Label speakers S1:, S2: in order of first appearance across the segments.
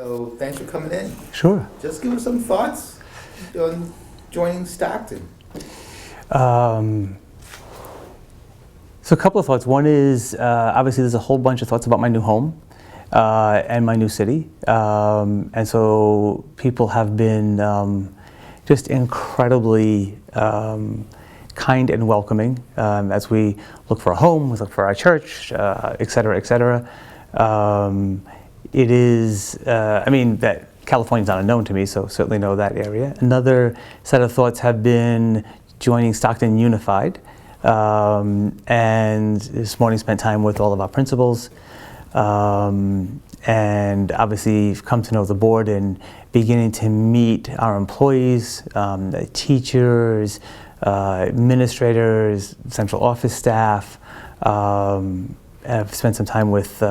S1: So thanks for coming in.
S2: Sure.
S1: Just give us some thoughts on joining Stockton.
S2: So a couple of thoughts. One is, obviously there's a whole bunch of thoughts about my new home and my new city. And so people have been just incredibly kind and welcoming as we look for a home, we look for our church, et cetera, et cetera. It is, I mean, that California's not unknown to me, so certainly know that area. Another set of thoughts have been joining Stockton Unified. And this morning spent time with all of our principals, and obviously come to know the board and beginning to meet our employees, the teachers, administrators, central office staff. I've spent some time with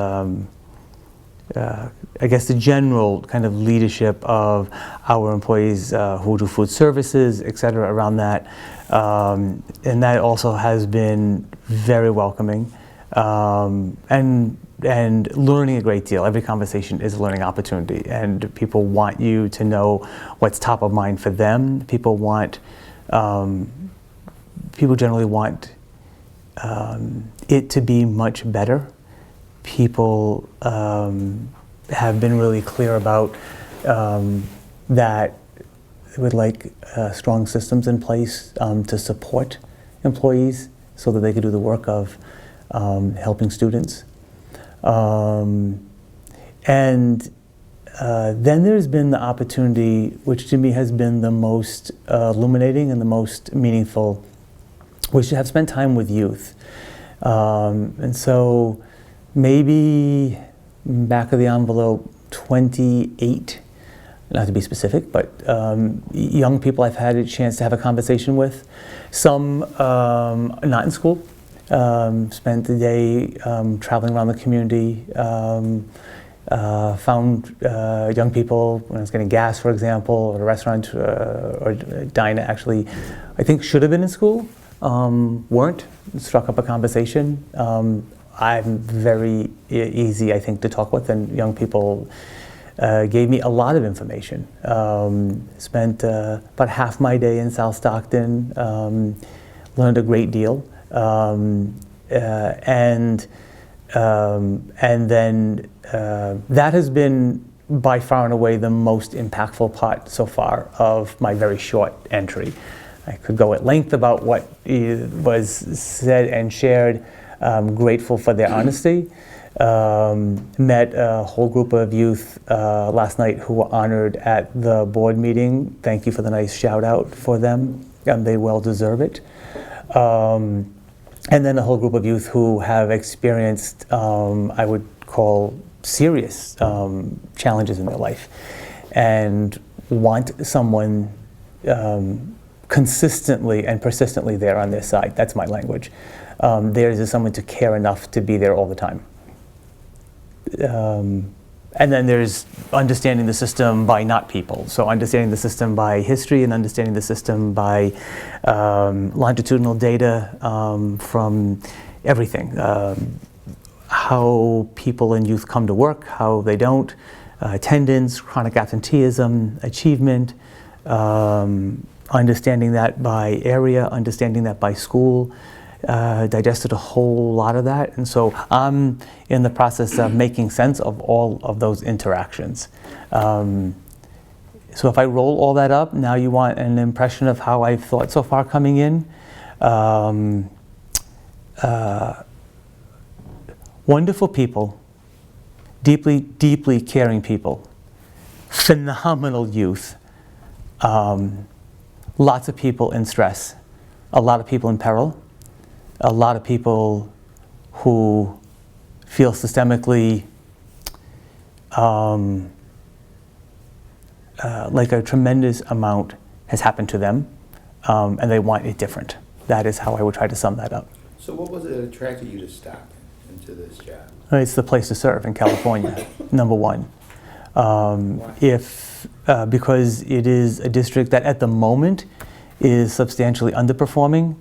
S2: I guess the general kind of leadership of our employees who do food services, et cetera, around that. And that also has been very welcoming and learning a great deal. Every conversation is a learning opportunity, and people want you to know what's top of mind for them. People generally want it to be much better. People have been really clear about that they would like strong systems in place to support employees so that they could do the work of helping students. And then there's been the opportunity, which to me has been the most illuminating and the most meaningful, which to have spent time with youth. And so maybe back of the envelope, 28, not to be specific, but young people I've had a chance to have a conversation with. Some not in school, spent the day traveling around the community, found young people when I was getting gas, for example, at a restaurant or a diner, actually, I think should have been in school, weren't, struck up a conversation. I'm very easy, I think, to talk with, and young people gave me a lot of information. Spent about half my day in South Stockton, learned a great deal, and then that has been by far and away the most impactful part so far of my very short entry. I could go at length about what was said and shared. Grateful for their honesty. Met a whole group of youth last night who were honored at the board meeting. Thank you for the nice shout out for them. They well deserve it. And then a whole group of youth who have experienced, I would call, serious challenges in their life and want someone consistently and persistently there on their side. That's my language. There is someone to care enough to be there all the time. And then there's understanding the system by not people. So understanding the system by history and understanding the system by longitudinal data from everything. How people and youth come to work, how they don't, attendance, chronic absenteeism, achievement, understanding that by area, understanding that by school. Digested a whole lot of that, and so I'm in the process of making sense of all of those interactions. So if I roll all that up, now you want an impression of how I've thought so far coming in. Wonderful people, deeply, deeply caring people, phenomenal youth, lots of people in stress, a lot of people in peril, a lot of people who feel systemically like a tremendous amount has happened to them, and they want it different. That is how I would try to sum that up.
S1: So what was it that attracted you to Stockton into this job?
S2: It's the place to serve in California, number one. Because it is a district that at the moment is substantially underperforming,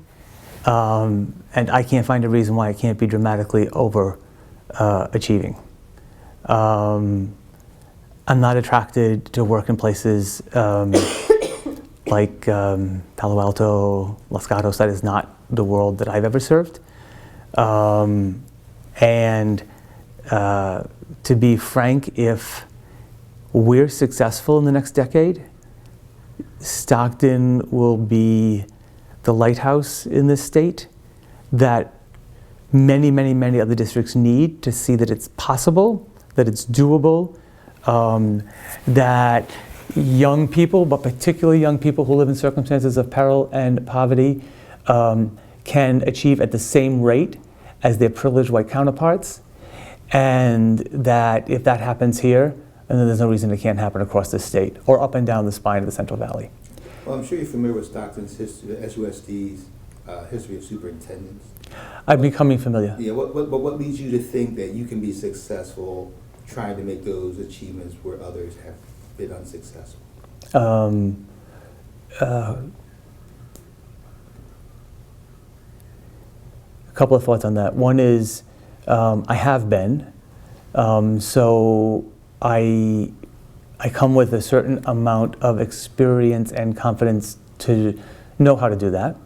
S2: and I can't find a reason why it can't be dramatically over achieving. I'm not attracted to work in places like Palo Alto, Los Gatos. That is not the world that I've ever served. And to be frank, if we're successful in the next decade, Stockton will be the lighthouse in this state that many, many, many other districts need to see that it's possible, that it's doable, that young people, but particularly young people who live in circumstances of peril and poverty, can achieve at the same rate as their privileged white counterparts, and that if that happens here, then there's no reason it can't happen across the state or up and down the spine of the Central Valley.
S1: Well, I'm sure you're familiar with Stockton's history, the SUSD's history of superintendents.
S2: I'm becoming familiar.
S1: Yeah, what leads you to think that you can be successful trying to make those achievements where others have been unsuccessful?
S2: A couple of thoughts on that. One is, I have been, so I come with a certain amount of experience and confidence to know how to do that.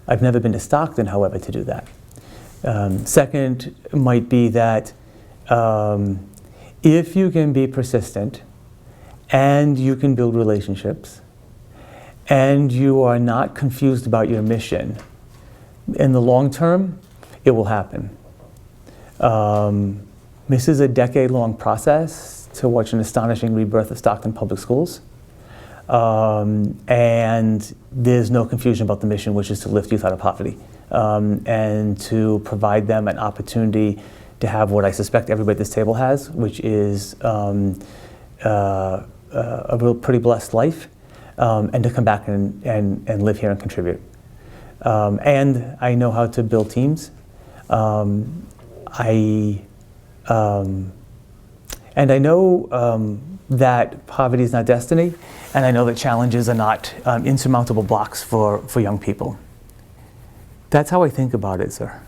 S2: I've never been to Stockton, however, to do that. Second might be that if you can be persistent and you can build relationships and you are not confused about your mission, in the long term, it will happen. This is a decade-long process to watch an astonishing rebirth of Stockton Public Schools. And there's no confusion about the mission, which is to lift youth out of poverty and to provide them an opportunity to have what I suspect everybody at this table has, which is a real pretty blessed life, and to come back and live here and contribute. And I know how to build teams. And I know that poverty is not destiny, and I know that challenges are not insurmountable blocks for young people. That's how I think about it, sir.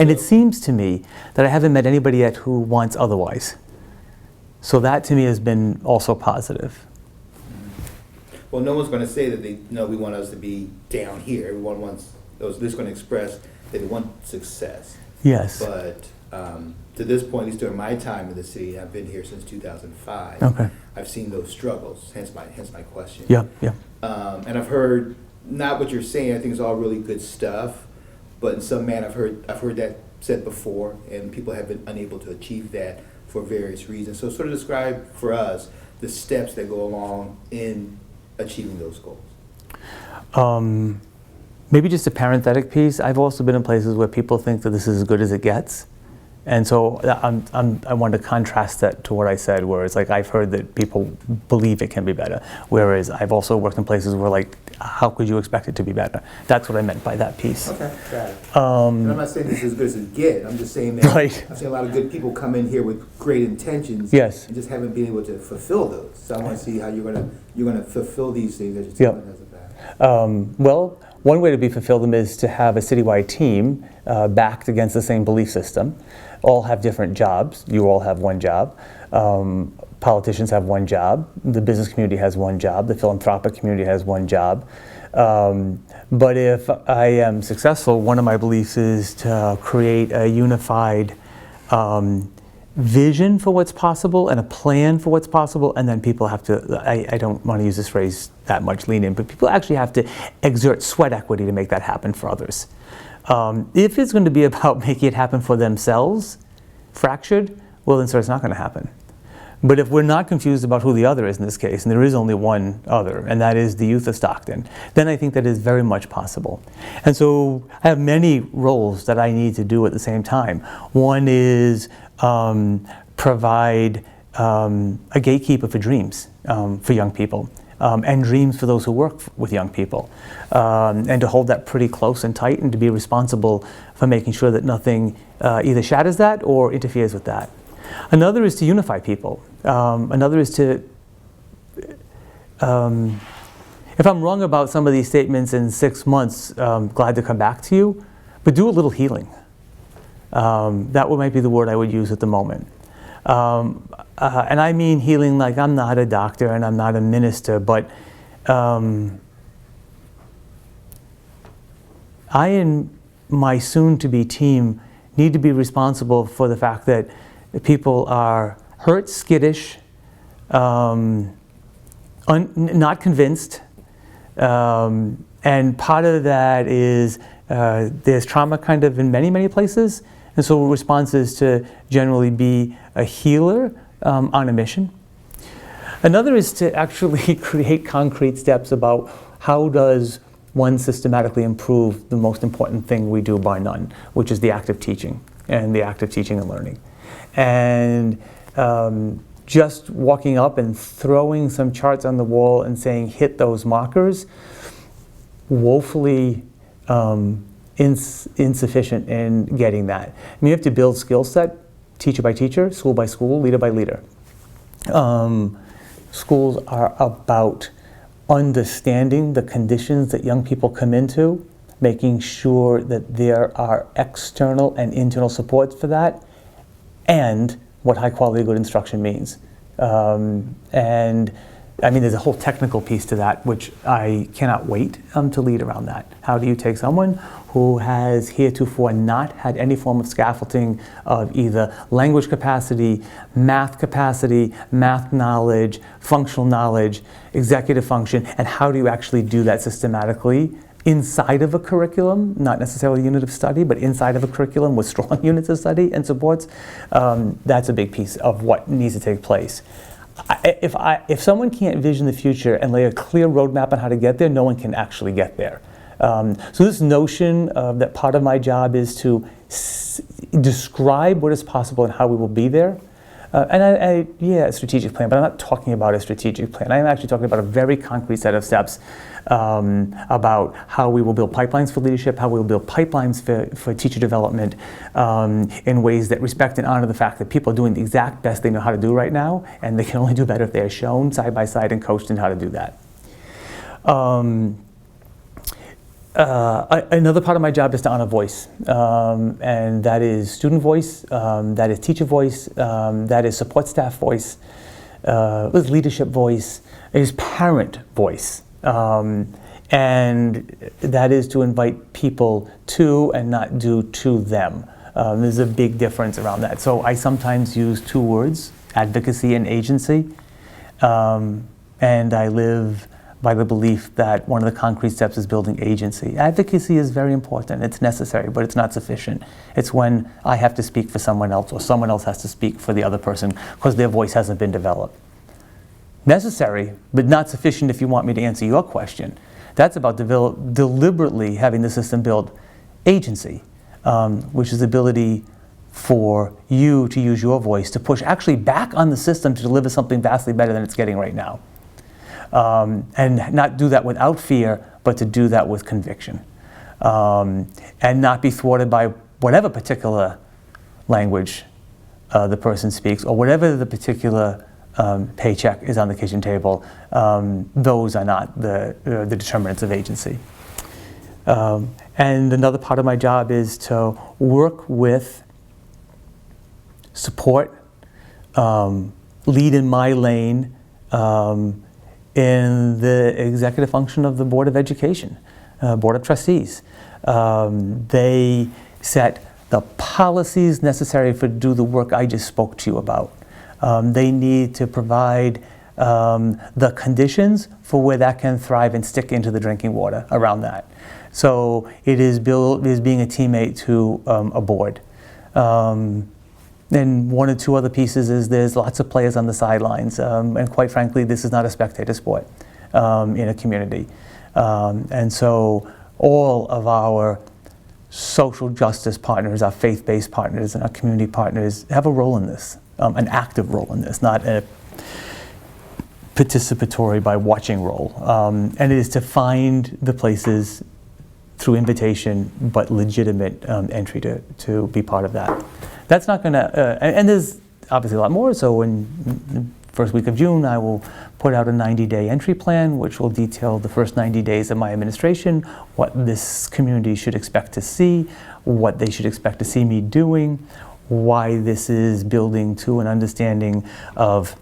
S2: And it seems to me that I haven't met anybody yet who wants otherwise. So that to me has been also positive.
S1: Well, no one's going to say that we want us to be down here. Everyone wants they're just going to express that they want success.
S2: Yes.
S1: But to this point, at least during my time in the city, I've been here since 2005.
S2: Okay.
S1: I've seen those struggles. Hence my question.
S2: Yeah. Yeah.
S1: And I've heard not what you're saying. I think it's all really good stuff. But in some manner, I've heard that said before, and people have been unable to achieve that for various reasons. So sort of describe for us the steps that go along in achieving those goals.
S2: Maybe just a parenthetic piece. I've also been in places where people think that this is as good as it gets. And so I want to contrast that to what I said, where it's like I've heard that people believe it can be better, whereas I've also worked in places where like, how could you expect it to be better? That's what I meant by that piece.
S1: Okay, got it. And I'm not saying this is as good as it gets. I'm just saying that
S2: Right.
S1: I've seen a lot of good people come in here with great intentions,
S2: Yes.
S1: and just haven't been able to fulfill those. So I want to see how you're gonna fulfill these things that you're telling us about.
S2: Well, one way to be fulfill them is to have a citywide team backed against the same belief system. All have different jobs. You all have one job. Politicians have one job. The business community has one job. The philanthropic community has one job. But if I am successful, one of my beliefs is to create a unified vision for what's possible and a plan for what's possible, and then people have to, I don't want to use this phrase that much, lean in, but people actually have to exert sweat equity to make that happen for others. If it's going to be about making it happen for themselves, fractured, well then so it's not going to happen. But if we're not confused about who the other is in this case, and there is only one other, and that is the youth of Stockton, then I think that is very much possible. And so I have many roles that I need to do at the same time. One is provide a gatekeeper for dreams for young people, and dreams for those who work with young people, and to hold that pretty close and tight, and to be responsible for making sure that nothing either shatters that or interferes with that. Another is to unify people. Another is to, if I'm wrong about some of these statements in 6 months, glad to come back to you, but do a little healing. That might be the word I would use at the moment. And I mean healing like I'm not a doctor and I'm not a minister, but I and my soon-to-be team need to be responsible for the fact that people are hurt, skittish, not convinced, and part of that is there's trauma kind of in many, many places, and so the response is to generally be a healer on a mission. Another is to actually create concrete steps about how does one systematically improve the most important thing we do bar none, which is the act of teaching and the act of teaching and learning. And just walking up and throwing some charts on the wall and saying hit those markers, woefully insufficient in getting that. I mean, you have to build skill set, teacher by teacher, school by school, leader by leader. Schools are about understanding the conditions that young people come into, making sure that there are external and internal supports for that, and what high quality good instruction means. And I mean, there's a whole technical piece to that, which I cannot wait to lead around that. How do you take someone who has heretofore not had any form of scaffolding of either language capacity, math knowledge, functional knowledge, executive function, and how do you actually do that systematically inside of a curriculum, not necessarily a unit of study, but inside of a curriculum with strong units of study and supports? That's a big piece of what needs to take place. If someone can't vision the future and lay a clear roadmap on how to get there, no one can actually get there. So this notion that part of my job is to describe what is possible and how we will be there. A strategic plan, but I'm not talking about a strategic plan. I'm actually talking about a very concrete set of steps about how we will build pipelines for leadership, how we will build pipelines for teacher development in ways that respect and honor the fact that people are doing the exact best they know how to do right now, and they can only do better if they're shown side by side and coached in how to do that. Another part of my job is to honor voice, and that is student voice, that is teacher voice, that is support staff voice, is leadership voice, it is parent voice, and that is to invite people to and not do to them. There's a big difference around that. So I sometimes use two words, advocacy and agency, and I live by the belief that one of the concrete steps is building agency. Advocacy is very important, it's necessary, but it's not sufficient. It's when I have to speak for someone else or someone else has to speak for the other person because their voice hasn't been developed. Necessary, but not sufficient if you want me to answer your question. That's about deliberately having the system build agency, which is the ability for you to use your voice to push actually back on the system to deliver something vastly better than it's getting right now. And not do that without fear, but to do that with conviction. And not be thwarted by whatever particular language the person speaks, or whatever the particular paycheck is on the kitchen table. Those are not the determinants of agency. And another part of my job is to work with, support, lead in my lane, in the executive function of the Board of Education, Board of Trustees. They set the policies necessary to do the work I just spoke to you about. They need to provide the conditions for where that can thrive and stick into the drinking water around that. So it is being a teammate to a board. And one or two other pieces is there's lots of players on the sidelines, and quite frankly, this is not a spectator sport in a community. And so all of our social justice partners, our faith-based partners, and our community partners have a role in this, an active role in this, not a participatory by watching role. And it is to find the places through invitation, but legitimate entry to be part of that. That's not going to, and there's obviously a lot more. So first week of June, I will put out a 90-day entry plan, which will detail the first 90 days of my administration, what this community should expect to see, what they should expect to see me doing, why this is building to an understanding of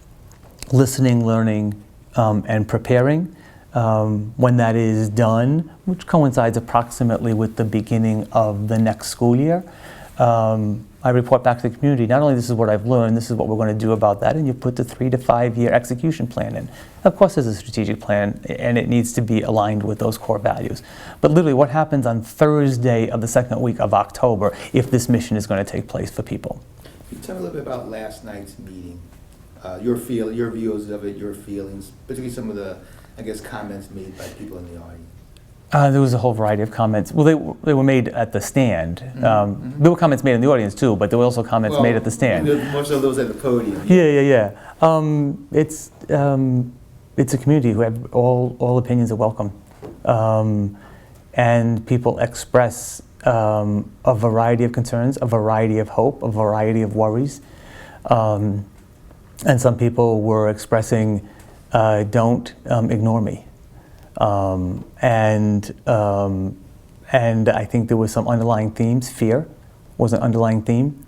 S2: listening, learning, and preparing. When that is done, which coincides approximately with the beginning of the next school year, I report back to the community, not only this is what I've learned, this is what we're going to do about that, and you put the 3 to 5 year execution plan in. Of course there's a strategic plan, and it needs to be aligned with those core values. But literally what happens on Thursday of the second week of October if this mission is going to take place for people?
S1: Can you tell me a little bit about last night's meeting? Your views of it, your feelings, particularly some of the, I guess, comments made by people in the audience.
S2: There was a whole variety of comments. Well, they were made at the stand. There were comments made in the audience too, but there were also comments made at the stand.
S1: Most of those at the podium.
S2: Yeah. It's a community who have all opinions are welcome, and people express a variety of concerns, a variety of hope, a variety of worries, and some people were expressing, "Don't ignore me." And I think there was some underlying themes. Fear was an underlying theme.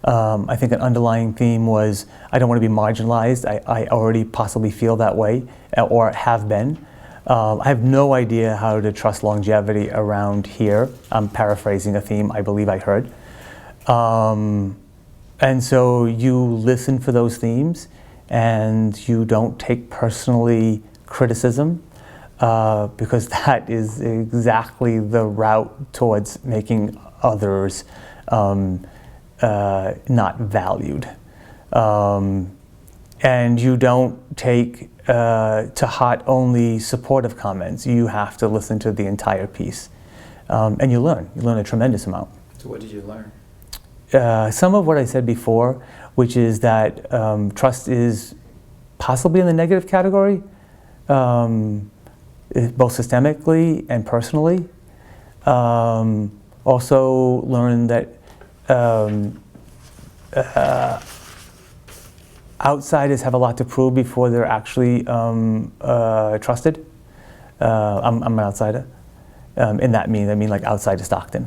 S2: I think an underlying theme was, I don't want to be marginalized. I already possibly feel that way, or have been. I have no idea how to trust longevity around here. I'm paraphrasing a theme I believe I heard. And so you listen for those themes, and you don't take personally criticism. Because that is exactly the route towards making others not valued. And you don't take to heart only supportive comments. You have to listen to the entire piece. And you learn a tremendous amount.
S1: So what did you learn?
S2: Some of what I said before, which is that trust is possibly in the negative category. Both systemically and personally. Also learned that outsiders have a lot to prove before they're actually trusted. I'm an outsider. In that mean, I mean like outside of Stockton.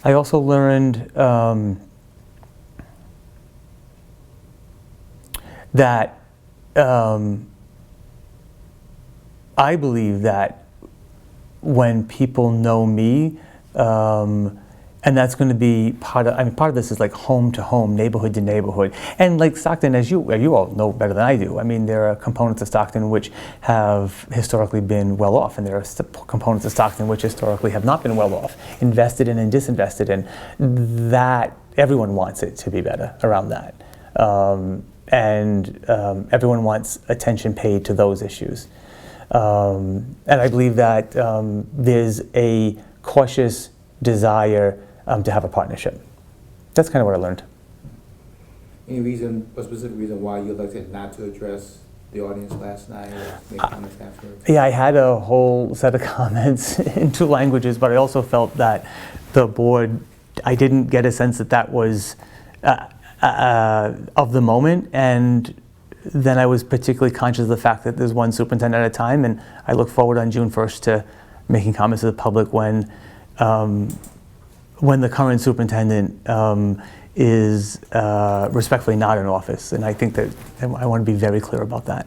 S2: I also learned that I believe that when people know me, and that's going to be part of this is like home to home, neighborhood to neighborhood. And like Stockton, as you all know better than I do, I mean, there are components of Stockton which have historically been well off, and there are components of Stockton which historically have not been well off, invested in and disinvested in. That, everyone wants it to be better around that. And everyone wants attention paid to those issues. And I believe that there's a cautious desire to have a partnership. That's kind of what I learned.
S1: Any reason, a specific reason why you elected not to address the audience last night or make comments afterwards?
S2: Yeah, I had a whole set of comments in 2 languages, but I also felt that the board, I didn't get a sense that that was of the moment, and then I was particularly conscious of the fact that there's one superintendent at a time, and I look forward on June 1st to making comments to the public when the current superintendent is respectfully not in office, and I think that I want to be very clear about that.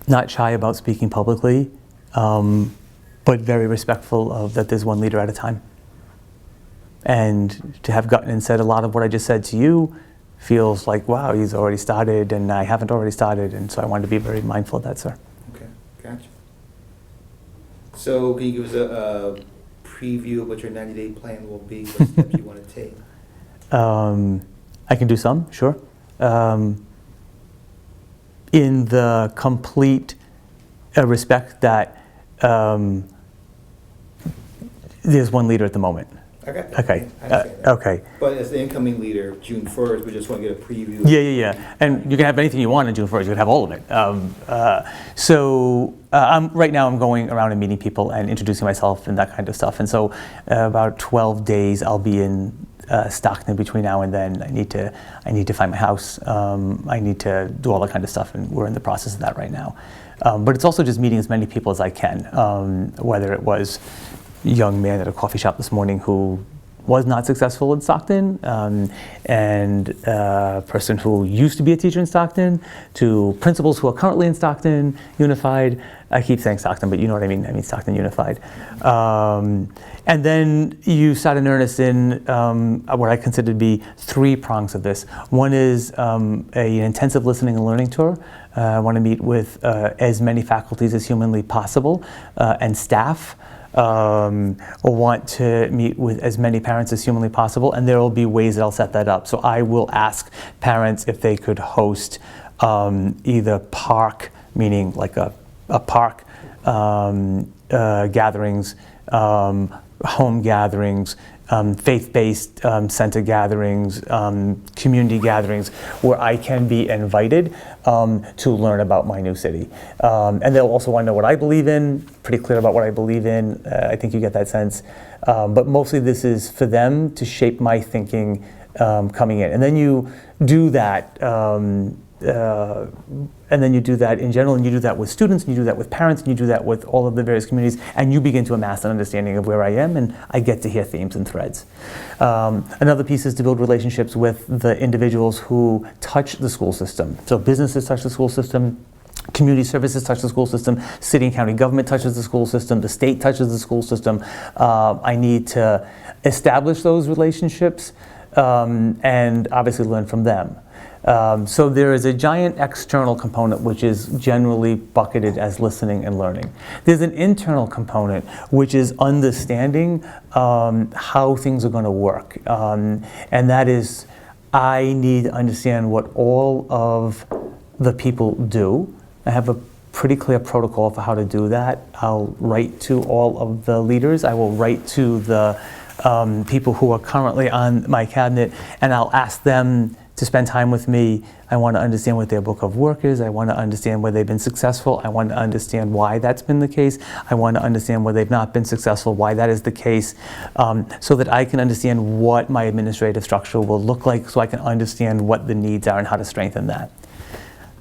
S2: Not shy about speaking publicly, but very respectful of that there's one leader at a time. And to have gotten and said a lot of what I just said to you feels like, wow, he's already started and I haven't already started, and so I wanted to be very mindful of that, sir.
S1: Okay, gotcha. So can you give us a preview of what your 90-day plan will be, what steps you want to take?
S2: I can do some, sure. In the complete respect that there's one leader at the moment.
S1: I got that.
S2: Okay.
S1: I understand that.
S2: Okay.
S1: But as the incoming leader, June 1st, we just want to get a preview.
S2: Yeah. And you can have anything you want on June 1st. You can have all of it. Right now I'm going around and meeting people and introducing myself and that kind of stuff. And so about 12 days I'll be in Stockton between now and then. I need to find my house. I need to do all that kind of stuff, and we're in the process of that right now. But it's also just meeting as many people as I can, whether it was a young man at a coffee shop this morning who was not successful in Stockton, and a person who used to be a teacher in Stockton, to principals who are currently in Stockton Unified. I keep saying Stockton, but you know what I mean. I mean Stockton Unified. And then you start in earnest in what I consider to be 3 prongs of this. One is an intensive listening and learning tour. I want to meet with as many faculties as humanly possible, and staff. Or want to meet with as many parents as humanly possible, and there will be ways that I'll set that up. So I will ask parents if they could host either park, meaning like a park gatherings, home gatherings, faith-based center gatherings, community gatherings, where I can be invited to learn about my new city. And they'll also want to know what I believe in, pretty clear about what I believe in. I think you get that sense. But mostly this is for them to shape my thinking coming in. And then you do that and then you do that in general, and you do that with students, and you do that with parents, and you do that with all of the various communities, and you begin to amass an understanding of where I am, and I get to hear themes and threads. Another piece is to build relationships with the individuals who touch the school system. So businesses touch the school system, community services touch the school system, city and county government touches the school system, the state touches the school system. I need to establish those relationships and obviously learn from them. So there is a giant external component which is generally bucketed as listening and learning. There's an internal component which is understanding how things are going to work. And that is, I need to understand what all of the people do. I have a pretty clear protocol for how to do that. I'll write to all of the leaders. I will write to the people who are currently on my cabinet, and I'll ask them to spend time with me. I want to understand what their book of work is. I want to understand where they've been successful. I want to understand why that's been the case. I want to understand where they've not been successful, why that is the case, so that I can understand what my administrative structure will look like, so I can understand what the needs are and how to strengthen that.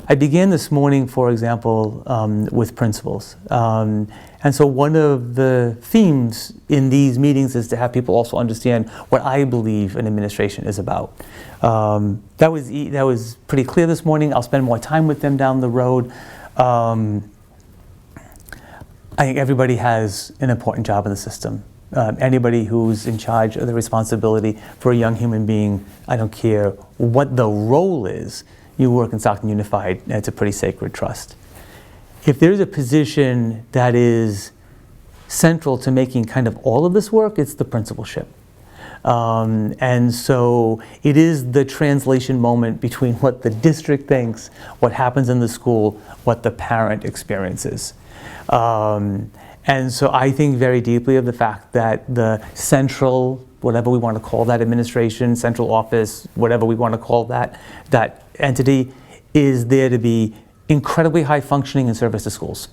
S2: I began this morning, for example, with principals. And so one of the themes in these meetings is to have people also understand what I believe an administration is about. That was pretty clear this morning. I'll spend more time with them down the road. I think everybody has an important job in the system. Anybody who's in charge of the responsibility for a young human being, I don't care what the role is, you work in Stockton Unified, and it's a pretty sacred trust. If there's a position that is central to making kind of all of this work, it's the principalship. And so it is the translation moment between what the district thinks, what happens in the school, what the parent experiences. And so I think very deeply of the fact that the central, whatever we want to call that administration, central office, whatever we want to call that entity, is there to be incredibly high functioning in service to schools.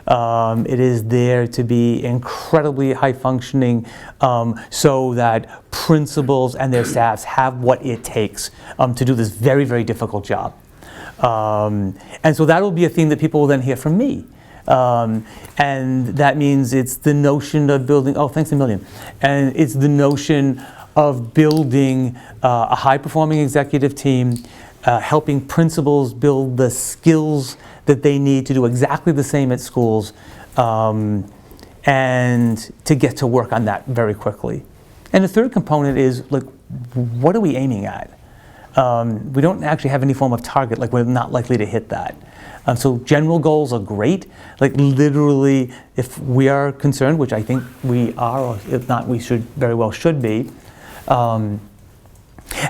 S2: It is there to be incredibly high functioning so that principals and their staffs have what it takes to do this very, very difficult job. And so that will be a theme that people will then hear from me. And that means it's the notion of building, oh, thanks a million. And it's the notion of building a high-performing executive team, helping principals build the skills that they need to do exactly the same at schools, and to get to work on that very quickly. And the third component is, like, what are we aiming at? We don't actually have any form of target, like we're not likely to hit that. So general goals are great. Like literally, if we are concerned, which I think we are, or if not, we very well should be,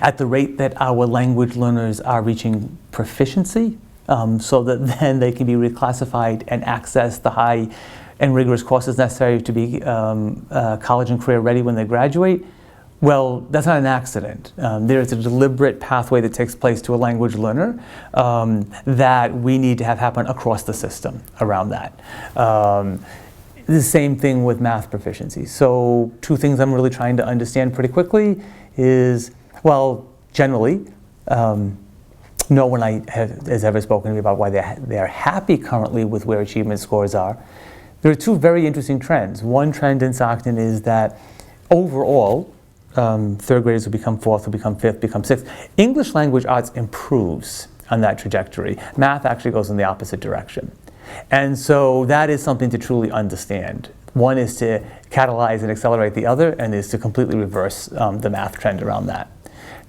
S2: at the rate that our language learners are reaching proficiency, so that then they can be reclassified and access the high and rigorous courses necessary to be college and career ready when they graduate. Well, that's not an accident. There is a deliberate pathway that takes place to a language learner that we need to have happen across the system around that. The same thing with math proficiency. So 2 things I'm really trying to understand pretty quickly is, well, generally, no one has ever spoken to me about why they're happy currently with where achievement scores are. There are 2 very interesting trends. One trend in Stockton is that overall, 3rd graders will become 4th, will become 5th, become 6th. English language arts improves on that trajectory. Math actually goes in the opposite direction. And so that is something to truly understand. One is to catalyze and accelerate the other, and is to completely reverse the math trend around that.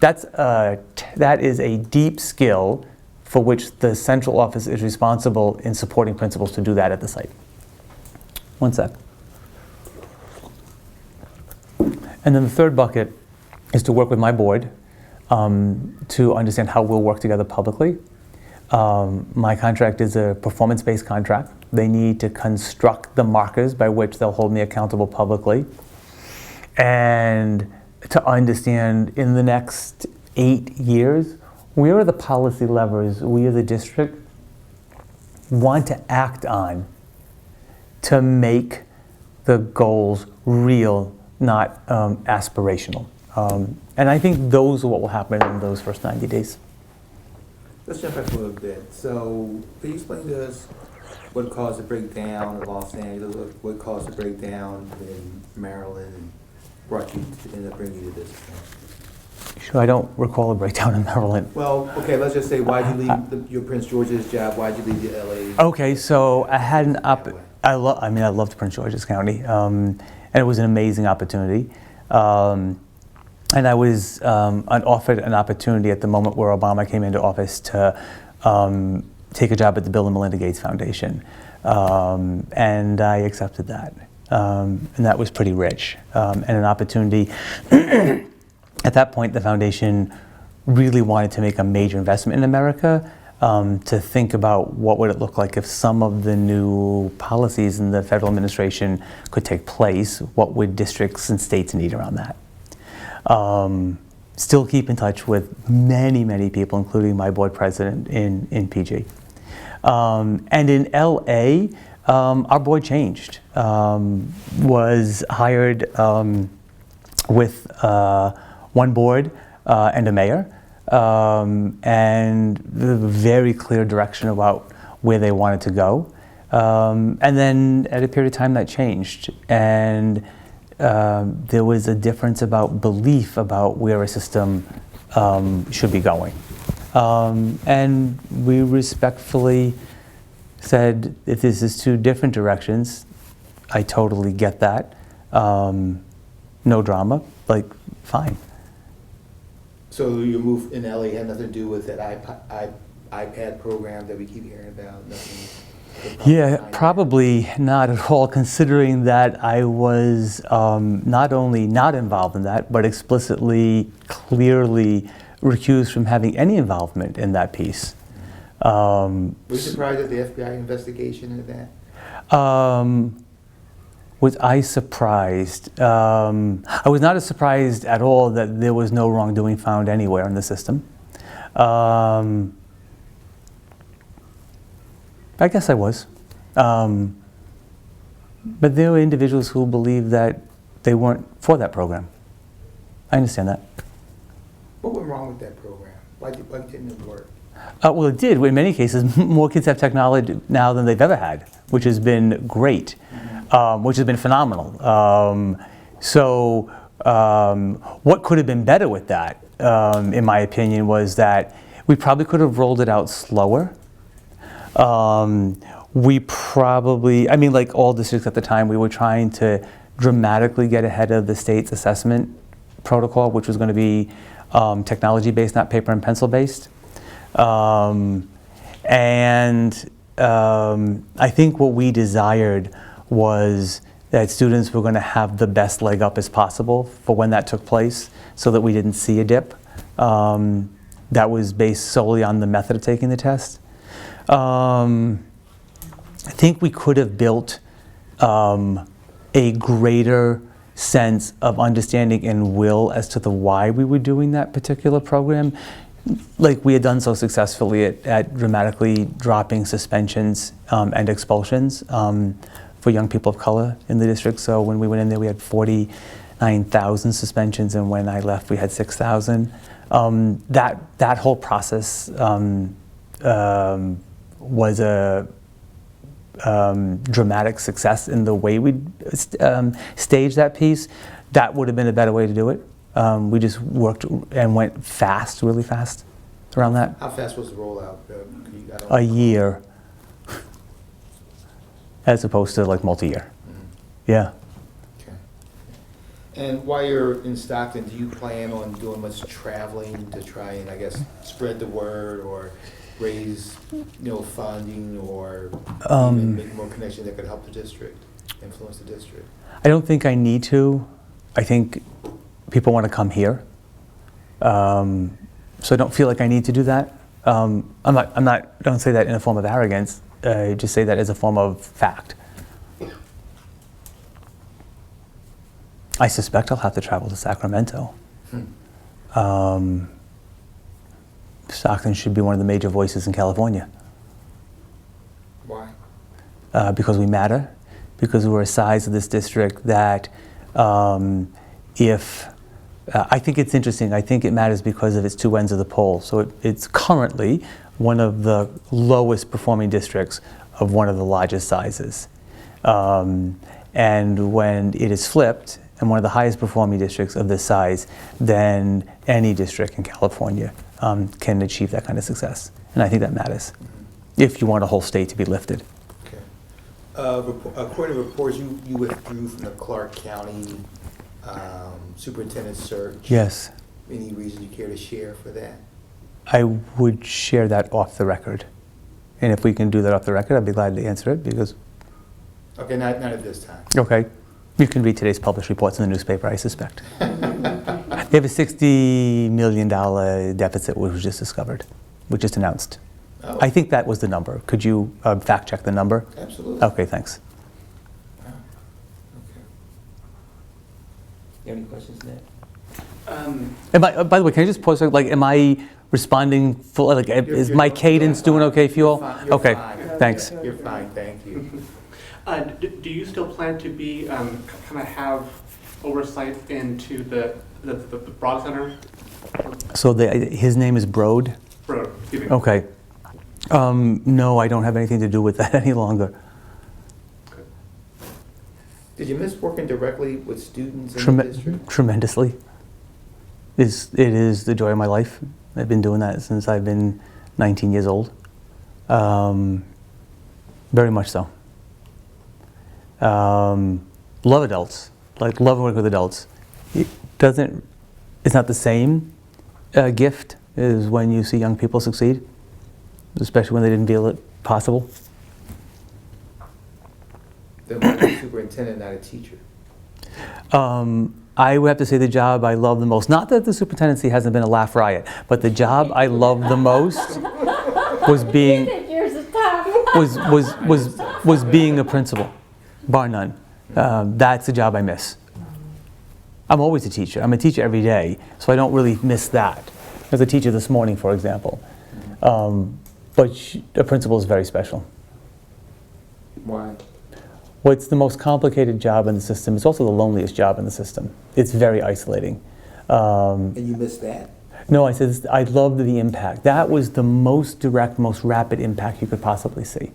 S2: That is a deep skill for which the central office is responsible in supporting principals to do that at the site. One sec. And then the 3rd bucket is to work with my board to understand how we'll work together publicly. My contract is a performance-based contract. They need to construct the markers by which they'll hold me accountable publicly. And to understand in the next 8 years, where are the policy levers we as a district want to act on to make the goals real, not aspirational. And I think those are what will happen in those first 90 days.
S1: Let's jump back a little bit. So, can you explain to us what caused the breakdown in Los Angeles, what caused the breakdown in Maryland, and brought you to end up bringing you to this point?
S2: Sure, I don't recall a breakdown in Maryland.
S1: Well, okay, let's just say, why'd you leave your Prince George's job? Why'd you leave the LA?
S2: Okay, so I had an I loved Prince George's County, and it was an amazing opportunity. And I was offered an opportunity at the moment where Obama came into office to take a job at the Bill and Melinda Gates Foundation. And I accepted that. And that was pretty rich. And an opportunity, at that point, the foundation really wanted to make a major investment in America, to think about what would it look like if some of the new policies in the federal administration could take place. What would districts and states need around that? Still keep in touch with many, many people, including my board president in PG. And in LA, our board changed. Was hired with one board and a mayor, and the very clear direction about where they wanted to go. And then at a period of time that changed. And there was a difference about belief about where a system should be going. And we respectfully said, if this is 2 different directions, I totally get that. No drama, like, fine.
S1: So your move in LA had nothing to do with that iPad program that we keep hearing about? Nothing?
S2: Yeah, probably not at all, considering that I was not only not involved in that, but explicitly, clearly recused from having any involvement in that piece.
S1: Were you surprised at the FBI investigation into that?
S2: Was I surprised? I was not as surprised at all that there was no wrongdoing found anywhere in the system. I guess I was. But there were individuals who believed that they weren't for that program. I understand that.
S1: What went wrong with that program? Why didn't it work?
S2: Well, it did. In many cases, more kids have technology now than they've ever had, which has been great, which has been phenomenal. What could have been better with that, in my opinion, was that we probably could have rolled it out slower. We probably, like all districts at the time, we were trying to dramatically get ahead of the state's assessment protocol, which was going to be technology-based, not paper and pencil-based. I think what we desired was that students were going to have the best leg up as possible for when that took place, so that we didn't see a dip. That was based solely on the method of taking the test. I think we could have built a greater sense of understanding and will as to the why we were doing that particular program. Like we had done so successfully at dramatically dropping suspensions and expulsions for young people of color in the district. So when we went in there, we had 49,000 suspensions, and when I left, we had 6,000. That whole process was a dramatic success in the way we staged that piece. That would have been a better way to do it. We just worked and went fast, really fast around that.
S1: How fast was the rollout?
S2: A year, as opposed to like multi-year. Yeah.
S1: Okay. And while you're in Stockton, do you plan on doing much traveling to try and, I guess, spread the word or raise, funding or even make more connections that could help the district, influence the district?
S2: I don't think I need to. I think people want to come here, so I don't feel like I need to do that. I'm not. Don't say that in a form of arrogance. Just say that as a form of fact. I suspect I'll have to travel to Sacramento. Stockton should be one of the major voices in California.
S1: Why?
S2: Because we matter, because we're a size of this district that I think it's interesting. I think it matters because of its two ends of the pole. So it's currently one of the lowest performing districts of one of the largest sizes. And when it is flipped, and one of the highest performing districts of this size, then any district in California can achieve that kind of success. And I think that matters, if you want a whole state to be lifted.
S1: Okay. According to reports, you withdrew from the Clark County superintendent search.
S2: Yes.
S1: Any reason you care to share for that?
S2: I would share that off the record. And if we can do that off the record, I'd be glad to answer it because...
S1: Okay, not at this time.
S2: Okay. You can read today's published reports in the newspaper, I suspect. They have a $60 million deficit, which was just discovered, which just announced.
S1: Oh.
S2: I think that was the number. Could you fact check the number?
S1: Absolutely.
S2: Okay, thanks.
S1: Oh. Okay. You have any questions, Ned?
S2: By the way, can I just pause? Like, am I responding full? Like, is my cadence doing okay for you all? Okay, thanks.
S1: You're fine, thank you.
S3: Do you still plan to be kind of have oversight into the Broad Center?
S2: So his name is Broad?
S3: Broad, excuse me.
S2: Okay. No, I don't have anything to do with that any longer.
S3: Okay.
S1: Did you miss working directly with students in the district?
S2: Tremendously. It is the joy of my life. I've been doing that since I've been 19 years old. Very much so. Love adults, like love working with adults. It's not the same gift as when you see young people succeed, especially when they didn't feel it possible.
S1: Then why are you superintendent, not a teacher?
S2: I would have to say the job I love the most, not that the superintendency hasn't been a laugh riot, but the job I love the most was being was being a principal. Bar none. That's the job I miss. I'm always a teacher. I'm a teacher every day, so I don't really miss that. I was a teacher this morning, for example. But a principal is very special.
S1: Why?
S2: Well, it's the most complicated job in the system. It's also the loneliest job in the system. It's very isolating.
S1: And you miss that?
S2: No, I said I loved the impact. That was the most direct, most rapid impact you could possibly see.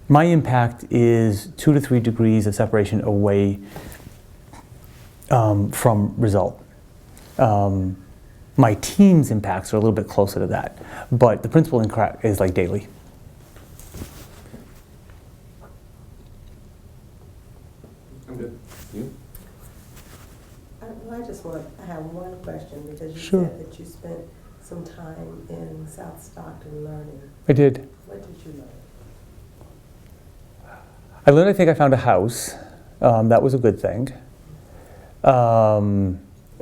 S2: My impact is 2 to 3 degrees of separation away from result. My team's impacts are a little bit closer to that, but the principal impact is like daily.
S3: I'm good.
S1: You?
S4: I have one question because you
S2: Sure.
S4: said that you spent some time in South Stockton learning.
S2: I did.
S4: What did you learn?
S2: I learned I think I found a house. That was a good thing.
S4: In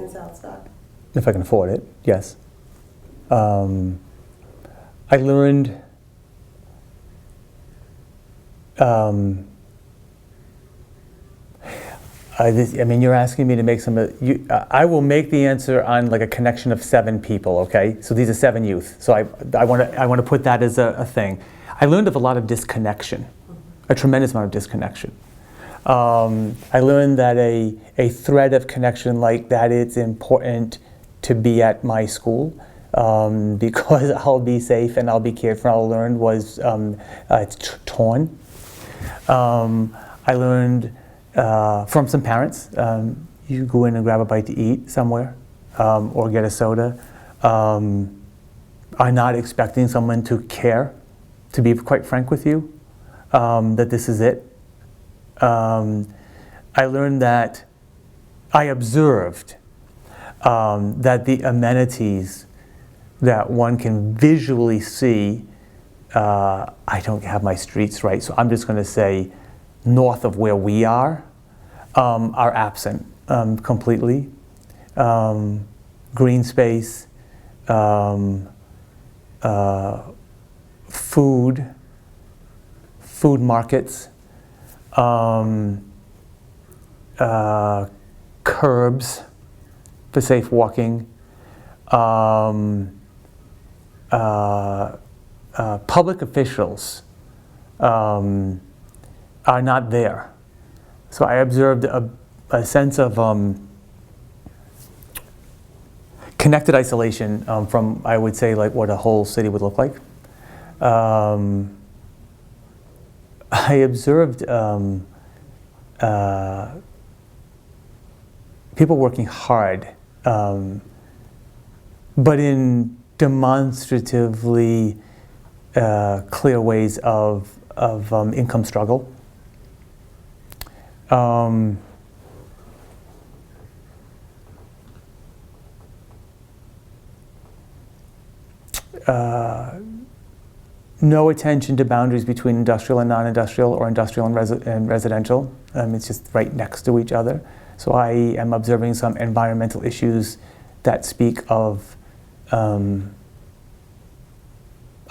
S4: South Stockton?
S2: If I can afford it, yes. I learned I mean, you're asking me to make some. I will make the answer on like a connection of 7 people. Okay, so these are 7 youth. So I want to put that as a thing. I learned of a lot of disconnection, a tremendous amount of disconnection. I learned that a thread of connection like that, it's important to be at my school because I'll be safe and I'll be cared for. I'll learn was it's torn. I learned from some parents, you go in and grab a bite to eat somewhere or get a soda, are not expecting someone to care, to be quite frank with you, that this is it. I learned that, I observed that the amenities that one can visually see, I don't have my streets right, so I'm just going to say north of where we are absent completely. Green space, food markets, curbs for safe walking, public officials are not there. So I observed a sense of connected isolation from, I would say, like what a whole city would look like. I observed people working hard, but in demonstratively clear ways of income struggle. No attention to boundaries between industrial and non-industrial, or industrial and residential. It's just right next to each other. So I am observing some environmental issues that speak of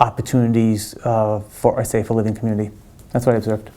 S2: opportunities for a safer living community. That's what I observed.